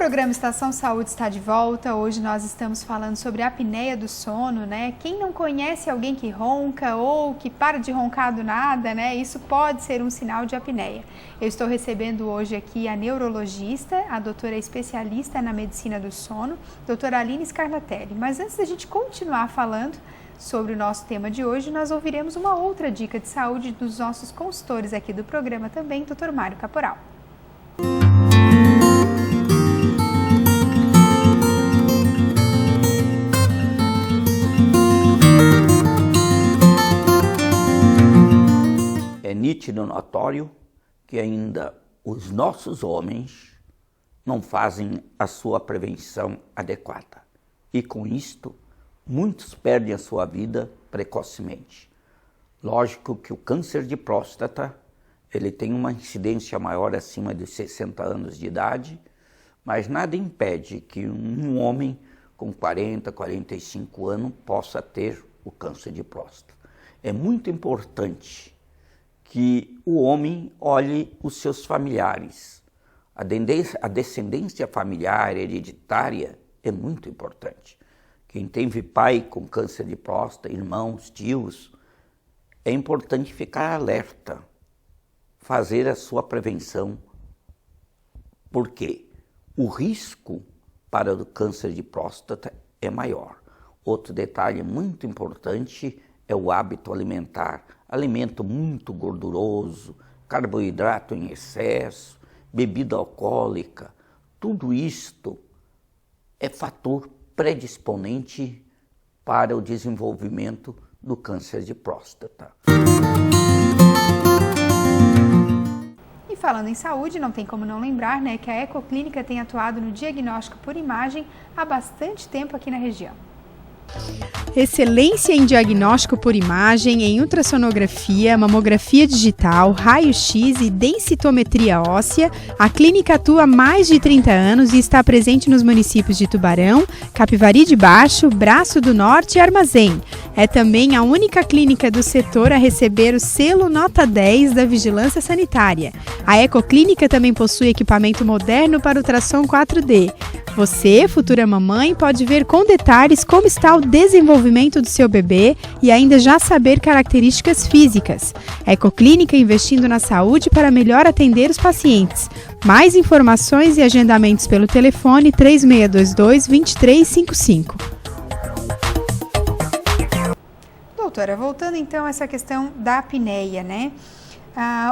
programa Estação Saúde está de volta. Hoje nós estamos falando sobre a apneia do sono, né? Quem não conhece alguém que ronca ou que para de roncar do nada, né? Isso pode ser um sinal de apneia. Eu estou recebendo hoje aqui a neurologista, a doutora especialista na medicina do sono, doutora Aline Scarlatelli. Mas antes da gente continuar falando sobre o nosso tema de hoje, nós ouviremos uma outra dica de saúde dos nossos consultores aqui do programa também, doutor Mário Caporal. É nítido, notório, que ainda os nossos homens não fazem a sua prevenção adequada. E com isto, muitos perdem a sua vida precocemente. Lógico que o câncer de próstata, ele tem uma incidência maior acima de 60 anos de idade, mas nada impede que um homem com 40, 45 anos possa ter o câncer de próstata. É muito importante que o homem olhe os seus familiares. A descendência familiar hereditária é muito importante. Quem teve pai com câncer de próstata, irmãos, tios, é importante ficar alerta, fazer a sua prevenção. Por quê? O risco para o câncer de próstata é maior. Outro detalhe muito importante é o hábito alimentar. Alimento muito gorduroso, carboidrato em excesso, bebida alcoólica, tudo isto é fator predisponente para o desenvolvimento do câncer de próstata. E falando em saúde, não tem como não lembrar, né, que a Ecoclínica tem atuado no diagnóstico por imagem há bastante tempo aqui na região. Excelência em diagnóstico por imagem, em ultrassonografia, mamografia digital, raio-x e densitometria óssea, a clínica atua há mais de 30 anos e está presente nos municípios de Tubarão, Capivari de Baixo, Braço do Norte e Armazém. É também a única clínica do setor a receber o selo Nota 10 da Vigilância Sanitária. A Ecoclínica também possui equipamento moderno para ultrassom 4D. Você, futura mamãe, pode ver com detalhes como está o desenvolvimento do seu bebê e ainda já saber características físicas. A Ecoclínica investindo na saúde para melhor atender os pacientes. Mais informações e agendamentos pelo telefone 3622-2355. Doutora, voltando então a essa questão da apneia, né?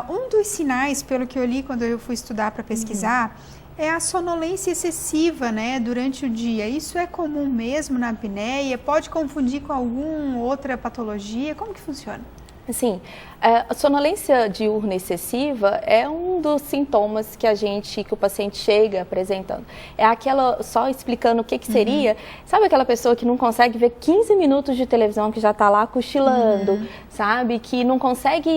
Um dos sinais, pelo que eu li quando eu fui estudar para pesquisar, é a sonolência excessiva, né, durante o dia. Isso é comum mesmo na apneia? Pode confundir com alguma outra patologia? Como que funciona? Assim, a sonolência diurna excessiva é um dos sintomas que o paciente chega apresentando. É aquela, só explicando o que seria, sabe aquela pessoa que não consegue ver 15 minutos de televisão, que já está lá cochilando, sabe? Que não consegue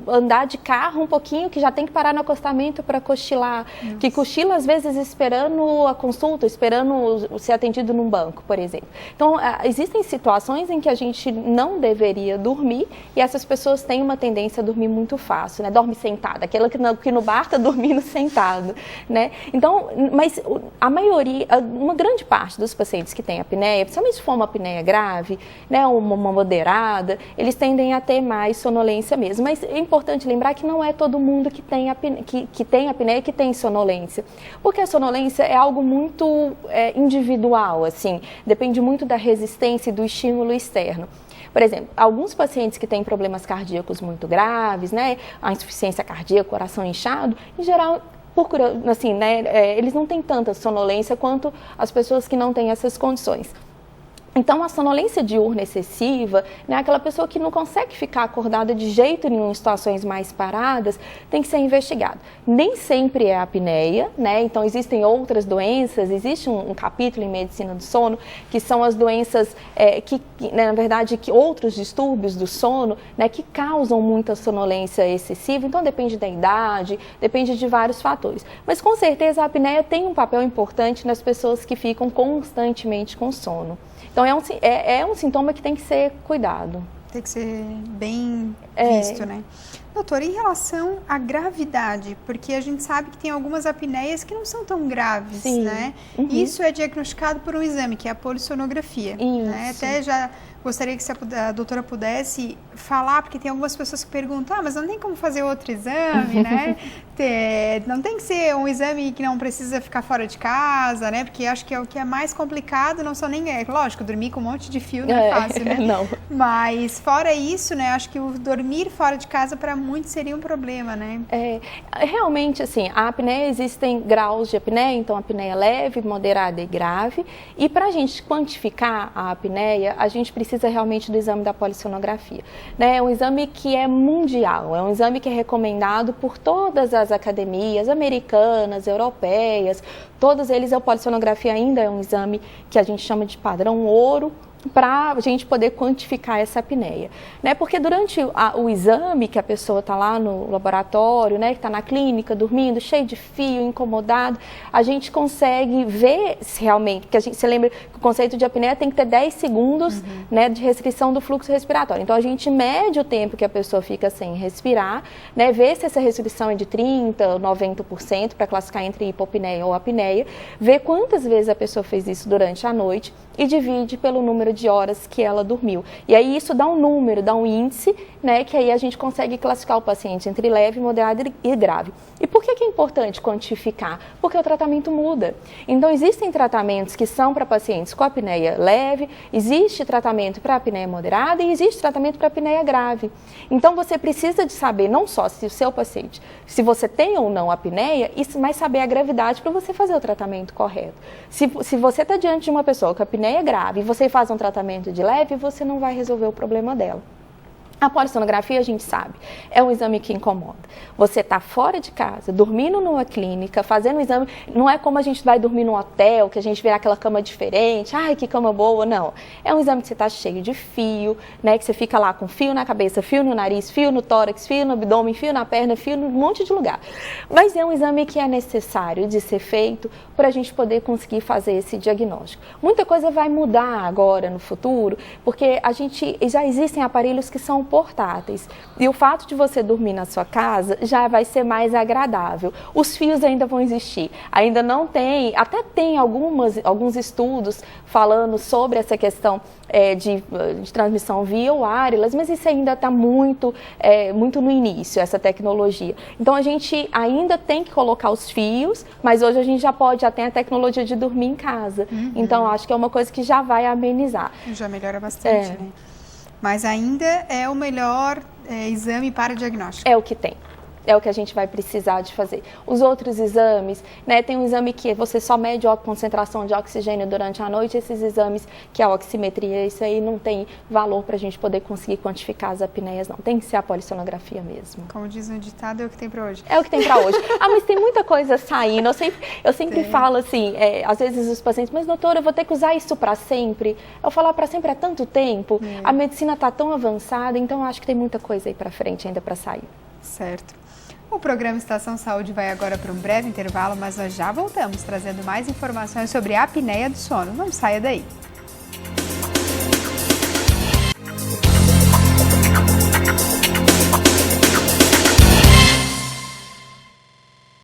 andar de carro um pouquinho, que já tem que parar no acostamento para cochilar, que cochila às vezes esperando a consulta, esperando ser atendido num banco, por exemplo. Então, existem situações em que a gente não deveria dormir e essas pessoas têm uma tendência a dormir muito fácil, né? Dorme sentada, aquela que no bar está dormindo sentado, né? Então, mas a maioria, uma grande parte dos pacientes que têm apneia, principalmente se for uma apneia grave, né, uma moderada, eles tendem a ter mais sonolência mesmo. Mas é importante lembrar que não é todo mundo que tem apneia que tem sonolência, porque a sonolência é algo muito individual, assim, depende muito da resistência e do estímulo externo. Por exemplo, alguns pacientes que têm problemas cardíacos muito graves, né, a insuficiência cardíaca, coração inchado, em geral, assim, né, eles não têm tanta sonolência quanto as pessoas que não têm essas condições. Então, a sonolência diurna excessiva, né, aquela pessoa que não consegue ficar acordada de jeito nenhum em situações mais paradas, tem que ser investigado. Nem sempre é a apneia, né? Então existem outras doenças, existe um capítulo em medicina do sono, que são as doenças, na verdade, outros distúrbios do sono, né, que causam muita sonolência excessiva. Então depende da idade, depende de vários fatores. Mas com certeza a apneia tem um papel importante nas pessoas que ficam constantemente com sono. Então é um sintoma que tem que ser cuidado. Tem que ser bem visto, né? Doutora, em relação à gravidade, porque a gente sabe que tem algumas apneias que não são tão graves, Sim. né? Uhum. Isso é diagnosticado por um exame, que é a polissonografia. Né? Até já gostaria que a doutora pudesse falar, porque tem algumas pessoas que perguntam, mas não tem como fazer outro exame, né? Não tem que ser um exame que não precisa ficar fora de casa, né? Porque acho que é o que é mais complicado, não só nem... Lógico, dormir com um monte de fio não é fácil, né? Não. Mas fora isso, né? Acho que o dormir fora de casa para muitos seria um problema, né? Realmente, assim, a apneia, existem graus de apneia, então apneia leve, moderada e grave. E para a gente quantificar a apneia, a gente precisa realmente do exame da polissonografia. Né? É um exame que é mundial, é um exame que é recomendado por todas as academias americanas, europeias, todos eles, a polissonografia ainda é um exame que a gente chama de padrão ouro, para a gente poder quantificar essa apneia. Né? Porque durante o exame que a pessoa está lá no laboratório, né, que está na clínica, dormindo, cheio de fio, incomodado, a gente consegue ver se realmente, porque você lembra que o conceito de apneia tem que ter 10 segundos né, de restrição do fluxo respiratório. Então, a gente mede o tempo que a pessoa fica sem respirar, né, vê se essa restrição é de 30% ou 90%, para classificar entre hipopneia ou apneia, vê quantas vezes a pessoa fez isso durante a noite e divide pelo número de horas que ela dormiu. E aí isso dá um número, dá um índice, né, que aí a gente consegue classificar o paciente entre leve, moderado e grave. E por que é importante quantificar? Porque o tratamento muda. Então existem tratamentos que são para pacientes com apneia leve, existe tratamento para apneia moderada e existe tratamento para apneia grave. Então você precisa de saber não só se o seu paciente, se você tem ou não apneia, mas saber a gravidade para você fazer o tratamento correto. Se você está diante de uma pessoa com apneia grave e você faz um tratamento de leve, você não vai resolver o problema dela. A polissonografia, a gente sabe, é um exame que incomoda. Você está fora de casa, dormindo numa clínica, fazendo o exame, não é como a gente vai dormir num hotel, que a gente vê aquela cama diferente, ai, que cama boa, não. É um exame que você está cheio de fio, né, que você fica lá com fio na cabeça, fio no nariz, fio no tórax, fio no abdômen, fio na perna, fio num monte de lugar. Mas é um exame que é necessário de ser feito para a gente poder conseguir fazer esse diagnóstico. Muita coisa vai mudar agora no futuro, porque já existem aparelhos que são portáteis. E o fato de você dormir na sua casa já vai ser mais agradável. Os fios ainda vão existir. Ainda não tem, até tem alguns estudos falando sobre essa questão de transmissão via wireless, mas isso ainda está muito no início, essa tecnologia. Então a gente ainda tem que colocar os fios, mas hoje a gente já tem a tecnologia de dormir em casa. Então acho que é uma coisa que já vai amenizar. Já melhora bastante, né? Mas ainda é o melhor exame para diagnóstico. É o que tem. É o que a gente vai precisar de fazer. Os outros exames, né, tem um exame que você só mede a concentração de oxigênio durante a noite, esses exames que é a oximetria, isso aí não tem valor para a gente poder conseguir quantificar as apneias, não. Tem que ser a polissonografia mesmo. Como diz um ditado, é o que tem para hoje. É o que tem para hoje. Mas tem muita coisa saindo. Eu sempre falo assim, às vezes os pacientes, mas doutora, eu vou ter que usar isso para sempre? Eu falo, para sempre é tanto tempo, a medicina está tão avançada, então eu acho que tem muita coisa aí para frente ainda para sair. Certo. O programa Estação Saúde vai agora para um breve intervalo, mas nós já voltamos trazendo mais informações sobre a apneia do sono. Não saia daí.